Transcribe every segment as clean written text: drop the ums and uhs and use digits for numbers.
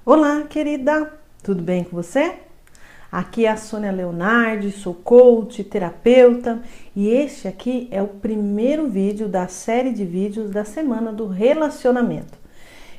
Olá, querida! Tudo bem com você? Aqui é a Sônia Leonardi, sou coach, terapeuta e este aqui é o primeiro vídeo da série de vídeos da semana do relacionamento.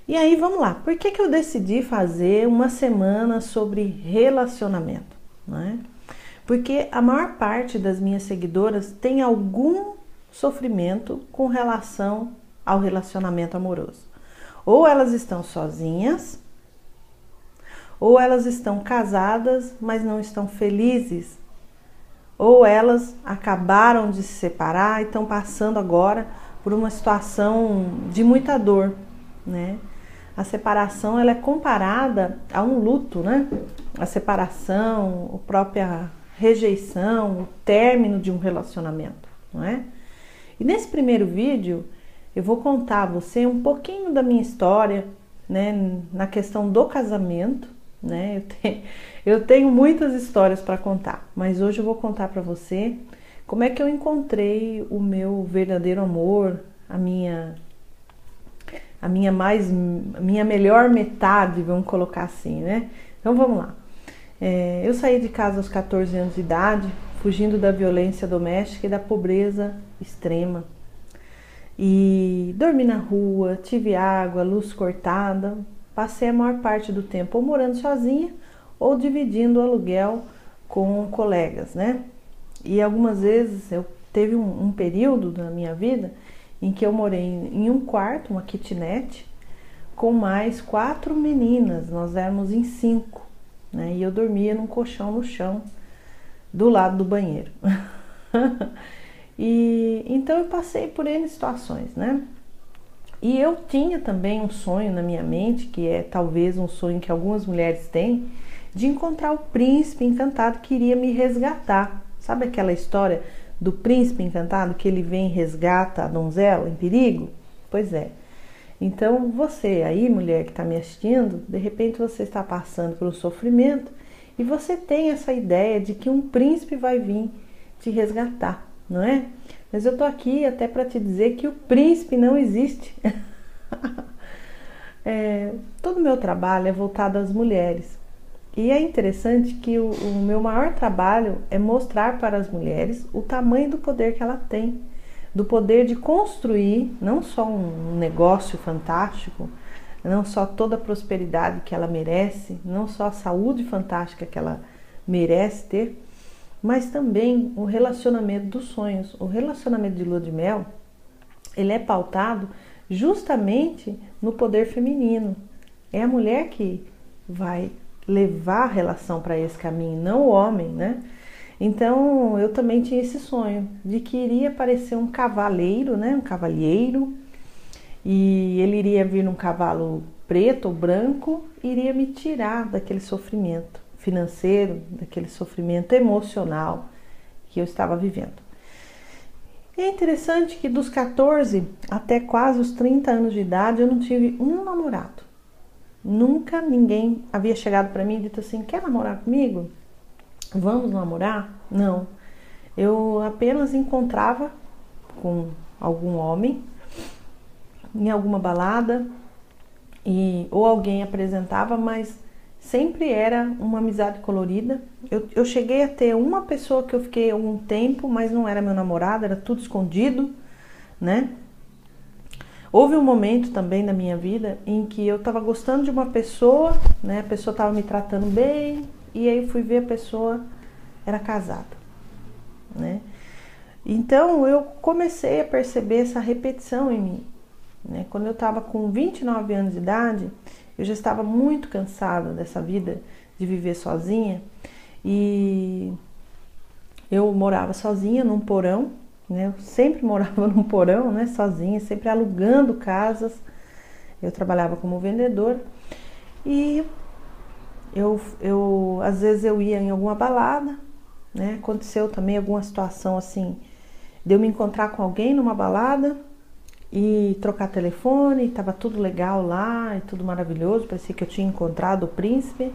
E aí, vamos lá. Por que eu decidi fazer uma semana sobre relacionamento? Não é? Porque a maior parte das minhas seguidoras tem algum sofrimento com relação ao relacionamento amoroso. Ou elas estão sozinhas, ou elas estão casadas, mas não estão felizes, ou elas acabaram de se separar e estão passando agora por uma situação de muita dor, né? A separação ela é comparada a um luto, né? A separação, a própria rejeição, o término de um relacionamento, não é? E nesse primeiro vídeo eu vou contar a você um pouquinho da minha história, né? Na questão do casamento, né? Eu tenho muitas histórias para contar, mas hoje eu vou contar para você como é que eu encontrei o meu verdadeiro amor, a minha melhor metade, vamos colocar assim, né? Então vamos lá. Eu saí de casa aos 14 anos de idade, fugindo da violência doméstica e da pobreza extrema. E dormi na rua, tive água, luz cortada. Passei a maior parte do tempo ou morando sozinha ou dividindo o aluguel com colegas, né? E algumas vezes teve um período da minha vida em que eu morei em um quarto, uma kitnet, com mais 4 meninas, nós éramos em 5, né? E eu dormia num colchão no chão, do lado do banheiro. E então eu passei por N situações, né? E eu tinha também um sonho na minha mente, que é talvez um sonho que algumas mulheres têm, de encontrar o príncipe encantado que iria me resgatar. Sabe aquela história do príncipe encantado que ele vem e resgata a donzela em perigo? Pois é. Então você aí, mulher que está me assistindo, de repente você está passando por um sofrimento e você tem essa ideia de que um príncipe vai vir te resgatar, não é? Mas eu tô aqui até para te dizer que o príncipe não existe. Todo o meu trabalho é voltado às mulheres. E é interessante que o meu maior trabalho é mostrar para as mulheres o tamanho do poder que ela tem. Do poder de construir não só um negócio fantástico, não só toda a prosperidade que ela merece, não só a saúde fantástica que ela merece ter, mas também o relacionamento dos sonhos. O relacionamento de lua de mel, ele é pautado justamente no poder feminino. É a mulher que vai levar a relação para esse caminho, não o homem, né? Então, eu também tinha esse sonho de que iria aparecer um cavaleiro, né? Um cavalheiro, e ele iria vir num cavalo preto ou branco e iria me tirar daquele sofrimento financeiro, daquele sofrimento emocional que eu estava vivendo. E é interessante que dos 14 até quase os 30 anos de idade eu não tive um namorado. Nunca ninguém havia chegado para mim e dito assim: quer namorar comigo? Vamos namorar? Não. Eu apenas encontrava com algum homem em alguma balada ou alguém apresentava, mas sempre era uma amizade colorida. Eu cheguei a ter uma pessoa que eu fiquei algum tempo, mas não era meu namorado, era tudo escondido, né? Houve um momento também na minha vida em que eu estava gostando de uma pessoa, né? A pessoa estava me tratando bem, e aí fui ver a pessoa era casada, né? Então eu comecei a perceber essa repetição em mim, né? Quando eu estava com 29 anos de idade, eu já estava muito cansada dessa vida de viver sozinha e eu morava sozinha num porão, né? Eu sempre morava num porão, né? Sozinha, sempre alugando casas. Eu trabalhava como vendedora e às vezes eu ia em alguma balada, né? Aconteceu também alguma situação assim, de eu me encontrar com alguém numa balada e trocar telefone, estava tudo legal lá e tudo maravilhoso, parecia que eu tinha encontrado o príncipe.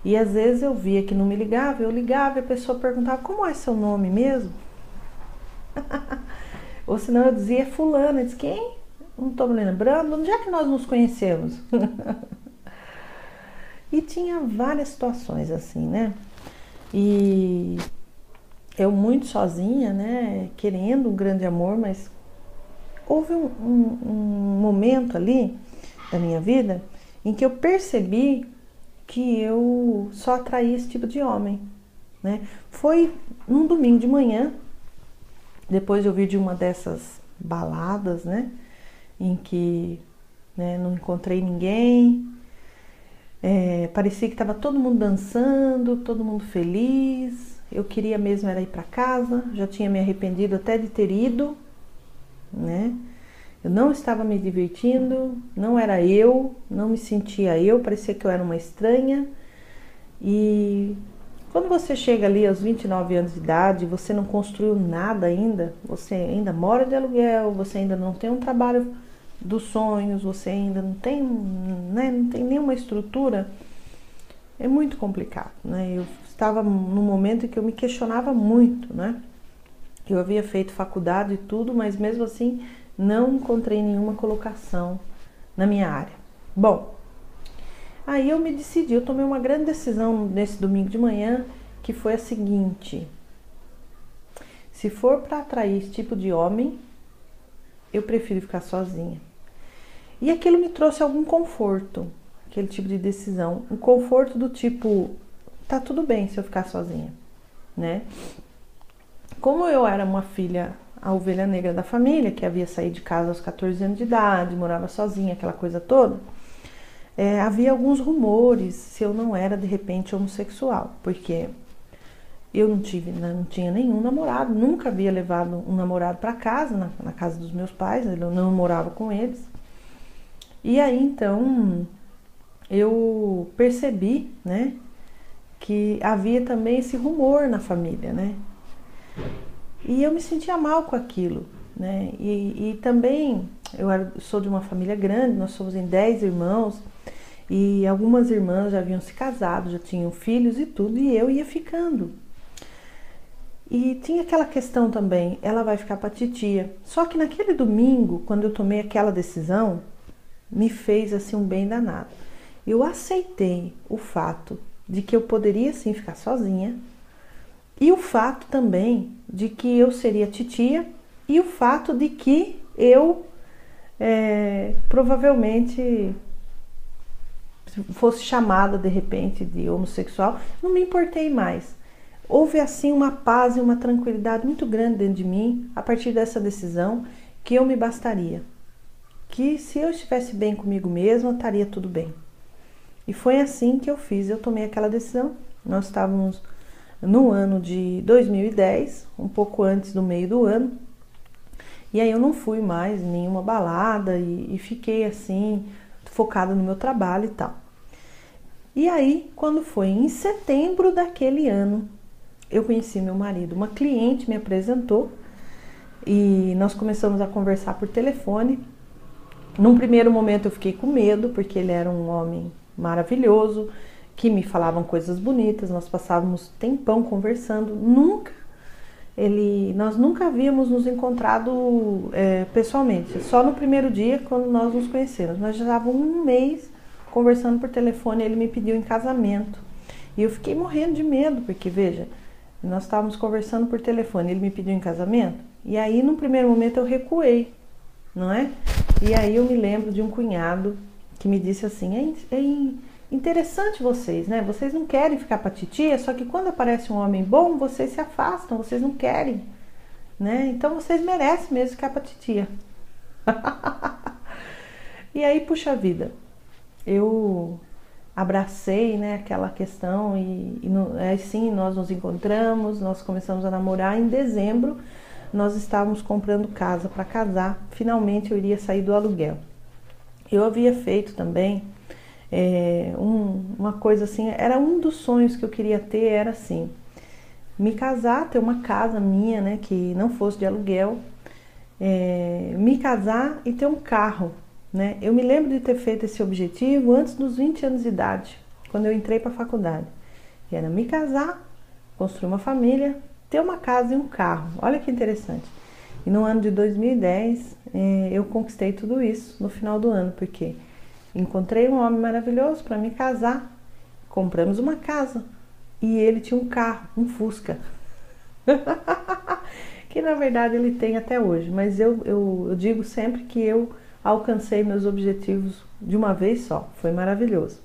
E às vezes eu via que não me ligava, eu ligava e a pessoa perguntava: como é seu nome mesmo? Ou senão eu dizia: fulana. Eu disse: quem? Não estou me lembrando. Onde é que nós nos conhecemos? E tinha várias situações assim, né? E eu muito sozinha, né? Querendo um grande amor, mas houve um momento ali da minha vida em que eu percebi que eu só atraía esse tipo de homem, né? Foi num domingo de manhã, depois eu vi de uma dessas baladas, né? Em que, né, não encontrei ninguém, parecia que estava todo mundo dançando, todo mundo feliz. Eu queria mesmo era ir para casa, já tinha me arrependido até de ter ido, né? Eu não estava me divertindo, não era eu, não me sentia eu, parecia que eu era uma estranha. E quando você chega ali aos 29 anos de idade, você não construiu nada ainda, você ainda mora de aluguel, você ainda não tem um trabalho dos sonhos, você ainda não tem, né, não tem nenhuma estrutura, é muito complicado, né? Eu estava num momento em que eu me questionava muito, né? Eu havia feito faculdade e tudo, mas mesmo assim não encontrei nenhuma colocação na minha área. Bom, aí eu me decidi, eu tomei uma grande decisão nesse domingo de manhã, que foi a seguinte: se for para atrair esse tipo de homem, eu prefiro ficar sozinha. E aquilo me trouxe algum conforto, aquele tipo de decisão, um conforto do tipo, tá tudo bem se eu ficar sozinha, né? Como eu era uma filha, a ovelha negra da família, que havia saído de casa aos 14 anos de idade, morava sozinha, aquela coisa toda, havia alguns rumores se eu não era de repente homossexual, porque eu não tinha nenhum namorado, nunca havia levado um namorado para casa, na casa dos meus pais, eu não morava com eles. E aí então eu percebi, né, que havia também esse rumor na família, né? E eu me sentia mal com aquilo, né? E também sou de uma família grande, nós somos em 10 irmãos, e algumas irmãs já haviam se casado, já tinham filhos e tudo, e eu ia ficando. E tinha aquela questão também, ela vai ficar para titia. Só que naquele domingo, quando eu tomei aquela decisão, me fez assim um bem danado. Eu aceitei o fato de que eu poderia sim ficar sozinha, e o fato também de que eu seria titia, e o fato de que eu provavelmente fosse chamada de repente de homossexual. Não me importei mais. Houve assim uma paz e uma tranquilidade muito grande dentro de mim a partir dessa decisão, que eu me bastaria, que se eu estivesse bem comigo mesma, estaria tudo bem. E foi assim que eu fiz, eu tomei aquela decisão. Nós estávamos no ano de 2010, um pouco antes do meio do ano, e aí eu não fui mais em nenhuma balada e fiquei assim, focada no meu trabalho e tal. E aí, quando foi em setembro daquele ano, eu conheci meu marido. Uma cliente me apresentou e nós começamos a conversar por telefone. Num primeiro momento eu fiquei com medo, porque ele era um homem maravilhoso, que me falavam coisas bonitas, nós passávamos tempão conversando. Nós nunca havíamos nos encontrado pessoalmente, só no primeiro dia quando nós nos conhecemos. Nós já estávamos um mês conversando por telefone, ele me pediu em casamento. E eu fiquei morrendo de medo, porque veja, nós estávamos conversando por telefone, ele me pediu em casamento, e aí no primeiro momento eu recuei, não é? E aí eu me lembro de um cunhado que me disse assim, interessante vocês, né? Vocês não querem ficar pra titia, só que quando aparece um homem bom, vocês se afastam, vocês não querem, né? Então vocês merecem mesmo ficar pra titia. E aí, puxa vida, eu abracei, né, aquela questão sim, nós nos encontramos, nós começamos a namorar. Em dezembro nós estávamos comprando casa para casar, finalmente eu iria sair do aluguel. Eu havia feito também uma coisa assim, era um dos sonhos que eu queria ter, era assim, me casar, ter uma casa minha, né, que não fosse de aluguel, me casar e ter um carro, né? Eu me lembro de ter feito esse objetivo antes dos 20 anos de idade, quando eu entrei para a faculdade. E era me casar, construir uma família, ter uma casa e um carro. Olha que interessante. E no ano de 2010, eu conquistei tudo isso no final do ano, porque encontrei um homem maravilhoso para me casar compramos uma casa e ele tinha um carro, um Fusca. Que na verdade ele tem até hoje, mas eu digo sempre que eu alcancei meus objetivos de uma vez só, foi maravilhoso.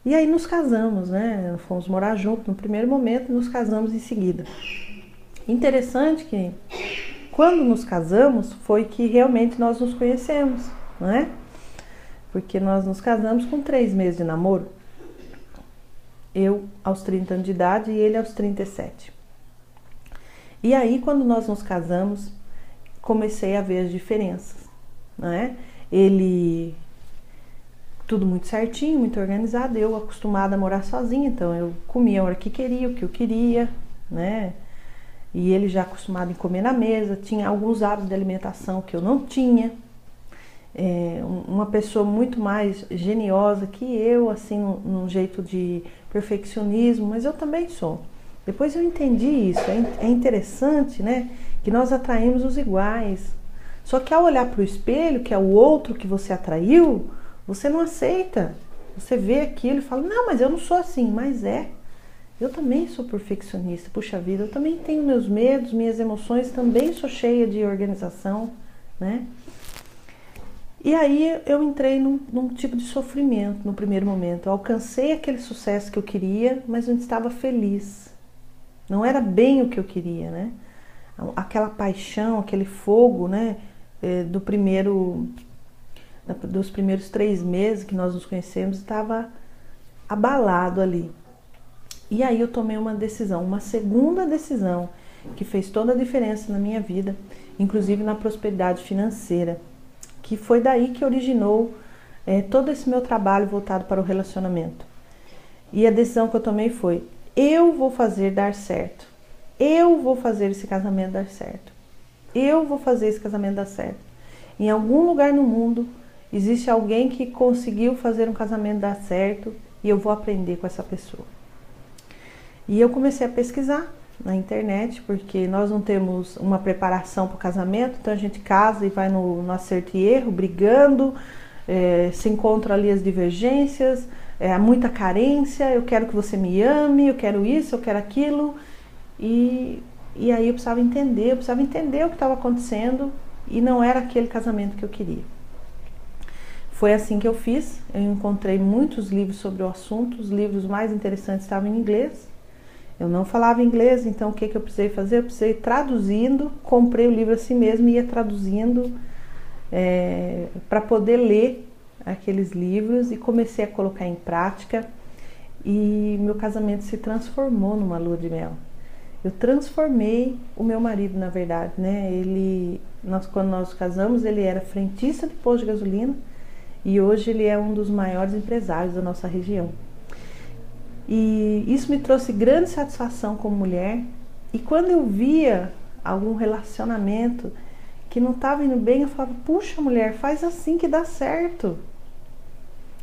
E aí nos casamos, né? Fomos morar juntos no primeiro momento e nos casamos em seguida. Interessante que quando nos casamos foi que realmente nós nos conhecemos, né? Porque nós nos casamos com 3 meses de namoro. Eu aos 30 anos de idade e ele aos 37. E aí quando nós nos casamos, comecei a ver as diferenças, né? Ele tudo muito certinho, muito organizado, eu acostumada a morar sozinha, então eu comia a hora que queria, o que eu queria, né? E ele já acostumado em comer na mesa, tinha alguns hábitos de alimentação que eu não tinha. Uma pessoa muito mais geniosa que eu, assim, num jeito de perfeccionismo, mas eu também sou. Depois eu entendi isso, é interessante, né? Que nós atraímos os iguais. Só que ao olhar para o espelho, que é o outro que você atraiu, você não aceita. Você vê aquilo e fala, não, mas eu não sou assim, mas eu também sou perfeccionista, puxa vida, eu também tenho meus medos, minhas emoções, também sou cheia de organização, né? E aí eu entrei num tipo de sofrimento no primeiro momento. Eu alcancei aquele sucesso que eu queria, mas não estava feliz. Não era bem o que eu queria, né? Aquela paixão, aquele fogo, né? Dos primeiros 3 meses que nós nos conhecemos, estava abalado ali. E aí eu tomei uma decisão, uma segunda decisão, que fez toda a diferença na minha vida, inclusive na prosperidade financeira, que foi daí que originou todo esse meu trabalho voltado para o relacionamento. E a decisão que eu tomei foi, eu vou fazer dar certo, eu vou fazer esse casamento dar certo, eu vou fazer esse casamento dar certo. Em algum lugar no mundo, existe alguém que conseguiu fazer um casamento dar certo e eu vou aprender com essa pessoa. E eu comecei a pesquisar na internet, porque nós não temos uma preparação para o casamento, então a gente casa e vai no acerto e erro, brigando, se encontra ali as divergências, muita carência, eu quero que você me ame, eu quero isso, eu quero aquilo. E aí eu precisava entender o que estava acontecendo e não era aquele casamento que eu queria. Foi assim que eu fiz, eu encontrei muitos livros sobre o assunto, os livros mais interessantes estavam em inglês. Eu não falava inglês, então o que eu precisei fazer? Eu precisei ir traduzindo, comprei o livro assim mesmo e ia traduzindo para poder ler aqueles livros e comecei a colocar em prática e meu casamento se transformou numa lua de mel. Eu transformei o meu marido, na verdade, né? Quando nós casamos, ele era frentista de posto de gasolina e hoje ele é um dos maiores empresários da nossa região. E isso me trouxe grande satisfação como mulher. E quando eu via algum relacionamento que não estava indo bem, eu falava, puxa mulher, faz assim que dá certo.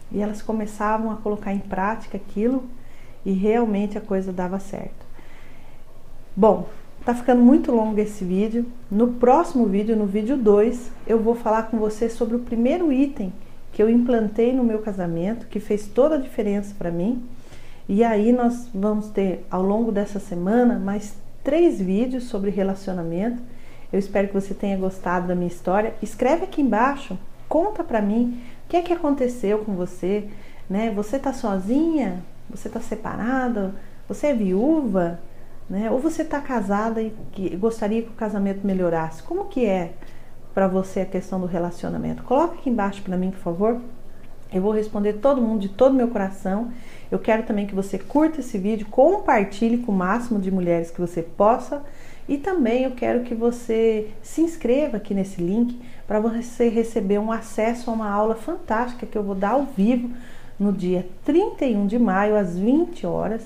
E elas começavam a colocar em prática aquilo e realmente a coisa dava certo. Bom, tá ficando muito longo esse vídeo. No próximo vídeo, no vídeo 2, eu vou falar com você sobre o primeiro item que eu implantei no meu casamento, que fez toda a diferença para mim. E aí nós vamos ter, ao longo dessa semana, mais 3 vídeos sobre relacionamento. Eu espero que você tenha gostado da minha história. Escreve aqui embaixo, conta pra mim o que é que aconteceu com você, né? Você tá sozinha? Você tá separada? Você é viúva? Né? Ou você tá casada e gostaria que o casamento melhorasse? Como que é pra você a questão do relacionamento? Coloca aqui embaixo pra mim, por favor. Eu vou responder todo mundo de todo o meu coração. Eu quero também que você curta esse vídeo, compartilhe com o máximo de mulheres que você possa. E também eu quero que você se inscreva aqui nesse link para você receber um acesso a uma aula fantástica que eu vou dar ao vivo no dia 31 de maio, às 20 horas.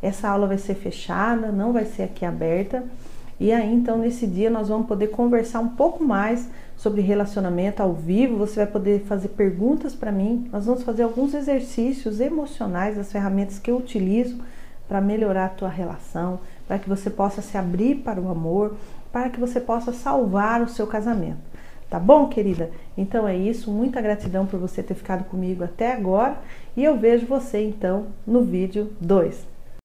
Essa aula vai ser fechada, não vai ser aqui aberta. E aí, então, nesse dia nós vamos poder conversar um pouco mais sobre relacionamento ao vivo. Você vai poder fazer perguntas para mim. Nós vamos fazer alguns exercícios emocionais, as ferramentas que eu utilizo para melhorar a tua relação, para que você possa se abrir para o amor, para que você possa salvar o seu casamento. Tá bom, querida? Então é isso. Muita gratidão por você ter ficado comigo até agora. E eu vejo você então no vídeo 2.